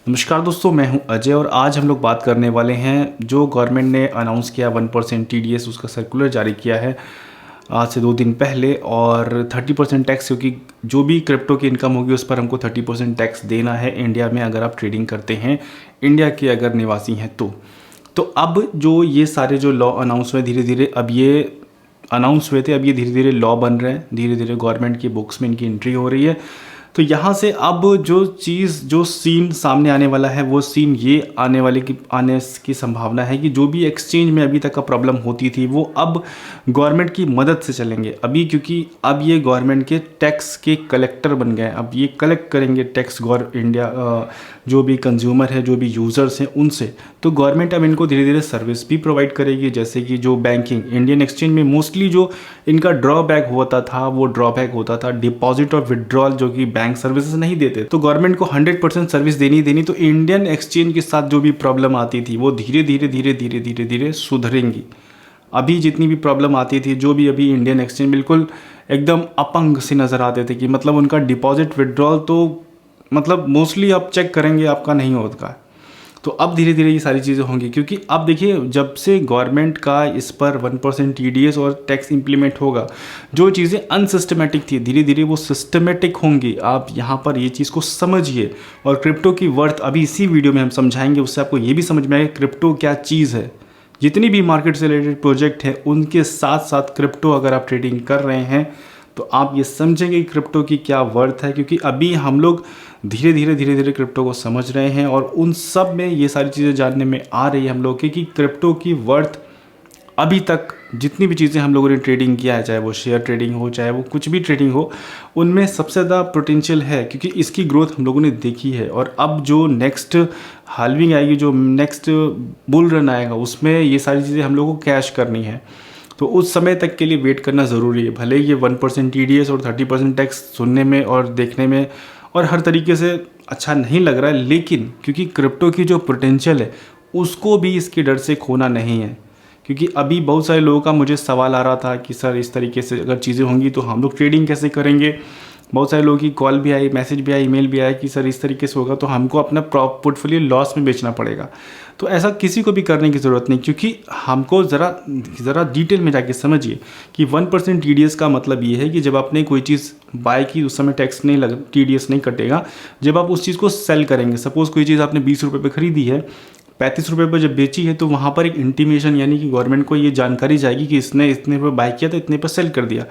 नमस्कार दोस्तों, मैं हूं अजय और आज हम लोग बात करने वाले हैं जो गवर्नमेंट ने अनाउंस किया 1% TDS उसका सर्कुलर जारी किया है आज से 2 दिन पहले। और 30% टैक्स, क्योंकि जो भी क्रिप्टो की इनकम होगी उस पर हमको 30% टैक्स देना है इंडिया में अगर आप ट्रेडिंग करते हैं, इंडिया के अगर निवासी हैं तो अब जो ये सारे जो लॉ अनाउंस हुए धीरे धीरे, अब ये अनाउंस हुए थे, अब ये धीरे धीरे लॉ बन रहे हैं, धीरे धीरे गवर्नमेंट की बुक्स में इनकी एंट्री हो रही है। तो यहाँ से अब जो सीन सामने आने वाला है वो सीन ये आने की संभावना है कि जो भी एक्सचेंज में अभी तक का प्रॉब्लम होती थी वो अब गवर्नमेंट की मदद से चलेंगे अभी, क्योंकि अब ये गवर्नमेंट के टैक्स के कलेक्टर बन गए। अब ये कलेक्ट करेंगे टैक्स इंडिया जो भी कंज्यूमर है, जो भी यूज़र्स हैं उनसे। तो गवर्नमेंट अब इनको धीरे धीरे सर्विस भी प्रोवाइड करेगी, जैसे कि जो बैंकिंग इंडियन एक्सचेंज में मोस्टली जो इनका ड्रॉबैक होता था वो ड्रॉबैक होता था डिपॉजिट और विड्रॉल, जो कि बैंक सर्विसेज नहीं देते। तो गवर्नमेंट को 100% सर्विस देनी। तो इंडियन एक्सचेंज के साथ जो भी प्रॉब्लम आती थी वो धीरे धीरे सुधरेंगी। अभी जितनी भी प्रॉब्लम आती थी, जो भी अभी इंडियन एक्सचेंज बिल्कुल एकदम अपंग से नज़र आते थे कि मतलब उनका डिपॉजिट विड्रॉल तो मतलब मोस्टली आप चेक करेंगे आपका नहीं होता। तो अब धीरे धीरे ये सारी चीज़ें होंगी, क्योंकि अब देखिए जब से गवर्नमेंट का इस पर 1% TDS और टैक्स इम्प्लीमेंट होगा, जो चीज़ें अनसिस्टमेटिक थी धीरे धीरे वो सिस्टमेटिक होंगी। आप यहाँ पर ये चीज़ को समझिए। और क्रिप्टो की वर्थ अभी इसी वीडियो में हम समझाएंगे, उससे आपको ये भी समझ में आएगा क्रिप्टो क्या चीज़ है। जितनी भी मार्केट से रिलेटेड प्रोजेक्ट है उनके साथ साथ क्रिप्टो अगर आप ट्रेडिंग कर रहे हैं तो आप ये समझेंगे कि क्रिप्टो की क्या वर्थ है, क्योंकि अभी हम लोग धीरे धीरे क्रिप्टो को समझ रहे हैं और उन सब में ये सारी चीज़ें जानने में आ रही है हम लोग कि क्रिप्टो की वर्थ अभी तक जितनी भी चीज़ें हम लोगों ने ट्रेडिंग किया है, चाहे वो शेयर ट्रेडिंग हो, चाहे वो कुछ भी ट्रेडिंग हो, उनमें सबसे ज़्यादा पोटेंशियल है, क्योंकि इसकी ग्रोथ हम लोगों ने देखी है। और अब जो नेक्स्ट हाल्विंग आएगी, जो नेक्स्ट बुल रन आएगा, उसमें ये सारी चीज़ें हम लोगों को कैश करनी है। तो उस समय तक के लिए वेट करना ज़रूरी है। भले ये 1% TDS और 30% टैक्स सुनने में और देखने में और हर तरीके से अच्छा नहीं लग रहा है, लेकिन क्योंकि क्रिप्टो की जो पोटेंशियल है उसको भी इसके डर से खोना नहीं है। क्योंकि अभी बहुत सारे लोगों का मुझे सवाल आ रहा था कि सर इस तरीके से अगर चीज़ें होंगी तो हम लोग ट्रेडिंग कैसे करेंगे। बहुत सारे लोगों की कॉल भी आई, मैसेज भी आई, ईमेल भी आया कि सर इस तरीके से होगा तो हमको अपना पोर्टफोलियो लॉस में बेचना पड़ेगा। तो ऐसा किसी को भी करने की ज़रूरत नहीं, क्योंकि हमको ज़रा डिटेल में जाके समझिए कि 1% TDS का मतलब ये है कि जब आपने कोई चीज़ बाय की उस समय टैक्स नहीं लग TDS नहीं कटेगा। जब आप उस चीज़ को सेल करेंगे, सपोज़ कोई चीज़ आपने 20 रुपये पर खरीदी है, 35 रुपये पर जब बेची है, तो वहाँ पर एक इंटीमेशन यानी कि गवर्नमेंट को ये जानकारी जाएगी कि इसने इतने पर बाय किया तो इतने पर सेल कर दिया।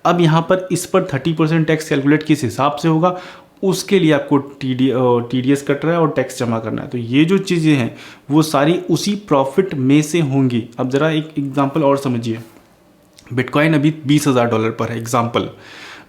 अब यहाँ पर इस पर 30% टैक्स कैलकुलेट किस हिसाब से होगा, उसके लिए आपको TDS कट रहा है और टैक्स जमा करना है। तो ये जो चीज़ें हैं वो सारी उसी प्रॉफिट में से होंगी। अब ज़रा एक एग्जांपल और समझिए। बिटकॉइन अभी $20,000 पर है एग्जांपल।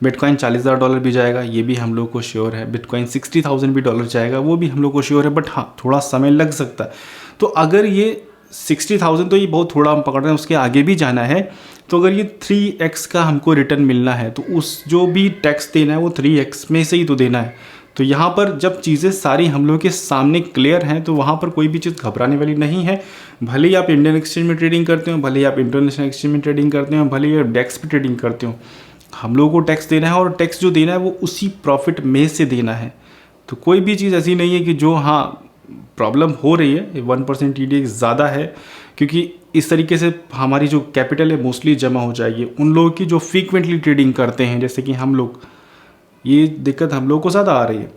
बिटकॉइन $40,000 भी जाएगा, ये भी हम लोग को श्योर है। बिटकॉइन $60,000 भी जाएगा, वो भी हम लोग को श्योर है। बट हाँ, थोड़ा समय लग सकता है। तो अगर ये 60,000 तो ये बहुत थोड़ा हम पकड़ रहे हैं, उसके आगे भी जाना है। तो अगर ये 3x का हमको रिटर्न मिलना है तो उस जो भी टैक्स देना है वो 3x में से ही तो देना है। तो यहाँ पर जब चीज़ें सारी हम लोग के सामने क्लियर हैं तो वहाँ पर कोई भी चीज़ घबराने वाली नहीं है। भले ही आप इंडियन एक्सचेंज में ट्रेडिंग करते हो, भले ही आप इंटरनेशनल एक्सचेंज में ट्रेडिंग करते हो, भले ही आप डेक्स पे ट्रेडिंग करते हो, हम लोगों को टैक्स देना है और टैक्स जो देना है वो उसी प्रॉफिट में से देना है। तो कोई भी चीज़ ऐसी नहीं है कि जो हाँ प्रॉब्लम हो रही है 1% TDS ज़्यादा है, क्योंकि इस तरीके से हमारी जो कैपिटल है मोस्टली जमा हो जाएगी। उन लोगों की जो फ्रीक्वेंटली ट्रेडिंग करते हैं जैसे कि हम लोग, ये दिक्कत हम लोग को ज़्यादा आ रही है।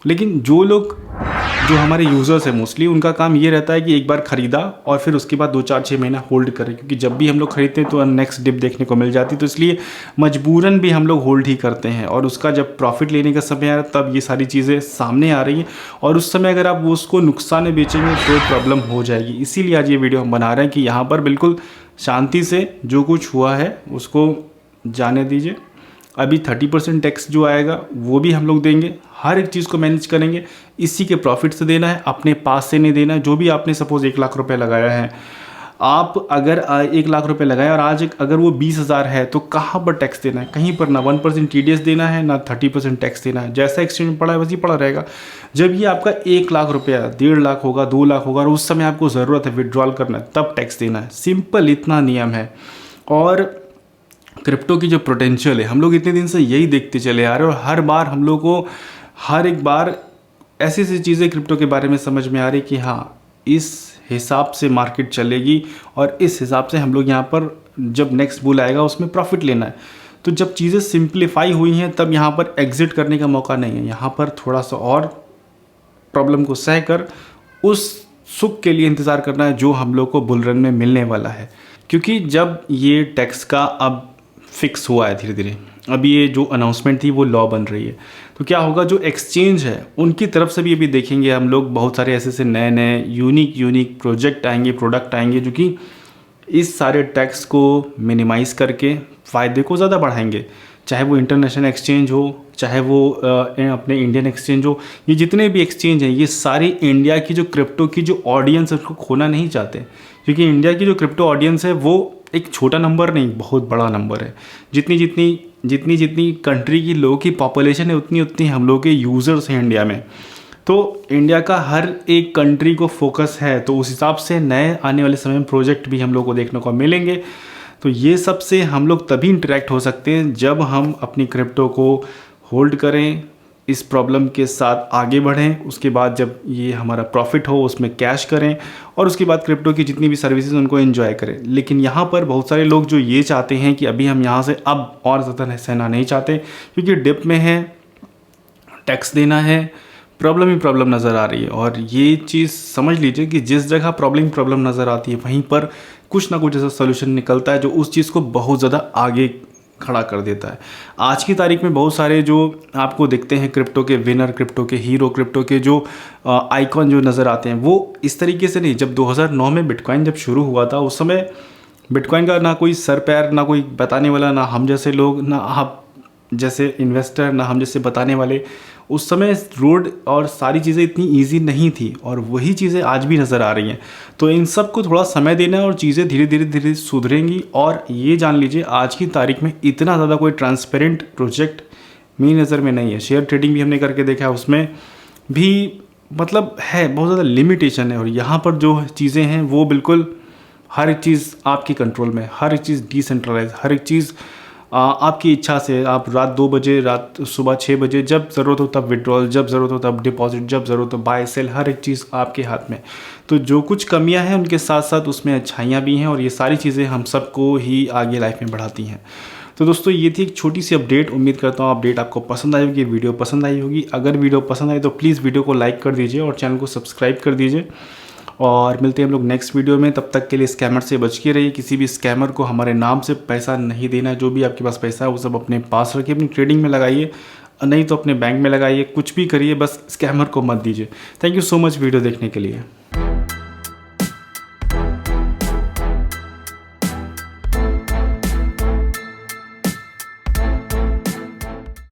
लेकिन जो हमारे यूज़र्स हैं मोस्टली, उनका काम ये रहता है कि एक बार ख़रीदा और फिर उसके बाद 2-4-6 महीना होल्ड करें, क्योंकि जब भी हम लोग खरीदते हैं तो नेक्स्ट डिप देखने को मिल जाती है। तो इसलिए मजबूरन भी हम लोग होल्ड ही करते हैं और उसका जब प्रॉफिट लेने का समय आया तब ये सारी चीज़ें सामने आ रही हैं और उस समय अगर आप उसको नुकसान में बेचेंगे तो प्रॉब्लम हो जाएगी। इसीलिए आज ये वीडियो हम बना रहे हैं कि यहाँ पर बिल्कुल शांति से जो कुछ हुआ है उसको जाने दीजिए। अभी 30% टैक्स जो आएगा वो भी हम लोग देंगे, हर एक चीज़ को मैनेज करेंगे। इसी के प्रॉफिट से देना है, अपने पास से नहीं देना है। जो भी आपने सपोज़ 1 लाख रुपए लगाया है, आप अगर 1 लाख रुपए लगाए और आज अगर वो 20,000 है तो कहाँ पर टैक्स देना है? कहीं पर ना 1% TDS देना है ना 30% टैक्स देना है। जैसा एक्सचेंज में पड़ा है वैसे ही पड़ा रहेगा। जब ये आपका 1 लाख रुपया 1.5 लाख होगा, 2 लाख होगा और उस समय आपको ज़रूरत है विड्रॉल करना है, तब टैक्स देना है। सिंपल इतना नियम है। और क्रिप्टो की जो पोटेंशियल है हम लोग इतने दिन से यही देखते चले आ रहे हैं और हर बार हम लोग को हर एक बार ऐसी ऐसी चीज़ें क्रिप्टो के बारे में समझ में आ रही कि हाँ, इस हिसाब से मार्केट चलेगी और इस हिसाब से हम लोग यहाँ पर जब नेक्स्ट बुल आएगा उसमें प्रॉफिट लेना है। तो जब चीज़ें सिंप्लीफाई हुई हैं तब यहाँ पर एग्जिट करने का मौका नहीं है। यहाँ पर थोड़ा सा और प्रॉब्लम को सहकर उस सुख के लिए इंतज़ार करना है जो हम लोग को बुल रन में मिलने वाला है। क्योंकि जब ये टैक्स का अब फिक्स हुआ है धीरे धीरे, अभी ये जो अनाउंसमेंट थी वो लॉ बन रही है, तो क्या होगा, जो एक्सचेंज है उनकी तरफ से भी अभी देखेंगे हम लोग बहुत सारे ऐसे नए नए यूनिक प्रोजेक्ट आएंगे, प्रोडक्ट आएंगे जो कि इस सारे टैक्स को मिनिमाइज़ करके फ़ायदे को ज़्यादा बढ़ाएंगे। चाहे वो इंटरनेशनल एक्सचेंज हो, चाहे वो अपने इंडियन एक्सचेंज हो, ये जितने भी एक्सचेंज हैं ये सारी इंडिया की जो क्रिप्टो की जो ऑडियंस है उसको खोना नहीं चाहते। क्योंकि इंडिया की जो क्रिप्टो ऑडियंस है वो एक छोटा नंबर नहीं, बहुत बड़ा नंबर है। जितनी कंट्री की लोगों की पॉपुलेशन है उतनी उतनी हम लोग के यूज़र्स हैं इंडिया में। तो इंडिया का हर एक कंट्री को फोकस है, तो उस हिसाब से नए आने वाले समय में प्रोजेक्ट भी हम लोग को देखने को मिलेंगे। तो ये सब से हम लोग तभी इंटरेक्ट हो सकते हैं जब हम अपनी क्रिप्टो को होल्ड करें, इस प्रॉब्लम के साथ आगे बढ़ें, उसके बाद जब ये हमारा प्रॉफिट हो उसमें कैश करें और उसके बाद क्रिप्टो की जितनी भी सर्विसेज उनको एंजॉय करें। लेकिन यहाँ पर बहुत सारे लोग जो ये चाहते हैं कि अभी हम यहाँ से अब और ज़्यादा सहना नहीं चाहते, क्योंकि डिप में है, टैक्स देना है, प्रॉब्लम ही प्रॉब्लम नज़र आ रही है। और ये चीज़ समझ लीजिए कि जिस जगह प्रॉब्लम नज़र आती है वहीं पर कुछ ना कुछ ऐसा सोल्यूशन निकलता है जो उस चीज़ को बहुत ज़्यादा आगे खड़ा कर देता है। आज की तारीख में बहुत सारे जो आपको दिखते हैं क्रिप्टो के विनर, क्रिप्टो के हीरो, क्रिप्टो के जो आइकॉन जो नज़र आते हैं वो इस तरीके से नहीं। जब 2009 में बिटकॉइन जब शुरू हुआ था उस समय बिटकॉइन का ना कोई सर पैर, ना कोई बताने वाला, ना हम जैसे लोग, ना आप जैसे इन्वेस्टर, ना हम जैसे बताने वाले। उस समय रोड और सारी चीज़ें इतनी इजी नहीं थी और वही चीज़ें आज भी नज़र आ रही हैं। तो इन सब को थोड़ा समय देना है और चीज़ें धीरे धीरे सुधरेंगी। और ये जान लीजिए आज की तारीख में इतना ज़्यादा कोई ट्रांसपेरेंट प्रोजेक्ट मेरी नज़र में नहीं है। शेयर ट्रेडिंग भी हमने करके देखा है, उसमें भी मतलब है बहुत ज़्यादा लिमिटेशन है। और यहाँ पर जो चीज़ें हैं वो बिल्कुल हर एक चीज़ आपकी कंट्रोल में, हर एक चीज़ डिसेंट्रलाइज, हर एक चीज़ आपकी इच्छा से। आप रात 2 बजे, रात सुबह 6 बजे, जब ज़रूरत हो तब विड्रॉल, जब ज़रूरत हो तब डिपॉजिट, जब ज़रूरत हो बाय सेल, हर एक चीज़ आपके हाथ में। तो जो कुछ कमियां हैं उनके साथ साथ उसमें अच्छाइयाँ भी हैं और ये सारी चीज़ें हम सबको ही आगे लाइफ में बढ़ाती हैं। तो दोस्तों ये थी एक छोटी सी अपडेट। उम्मीद करता हूँ अपडेट आपको पसंद आई होगी, वीडियो पसंद आई होगी। अगर वीडियो पसंद आई तो प्लीज़ वीडियो को लाइक कर दीजिए और चैनल को सब्सक्राइब कर दीजिए। और मिलते हैं हम लोग नेक्स्ट वीडियो में। तब तक के लिए स्कैमर से बच के रहिए। किसी भी स्कैमर को हमारे नाम से पैसा नहीं देना है। जो भी आपके पास पैसा है वो सब अपने पास रखिए, अपनी ट्रेडिंग में लगाइए, नहीं तो अपने बैंक में लगाइए, कुछ भी करिए, बस स्कैमर को मत दीजिए। Thank you so much video देखने के लिए।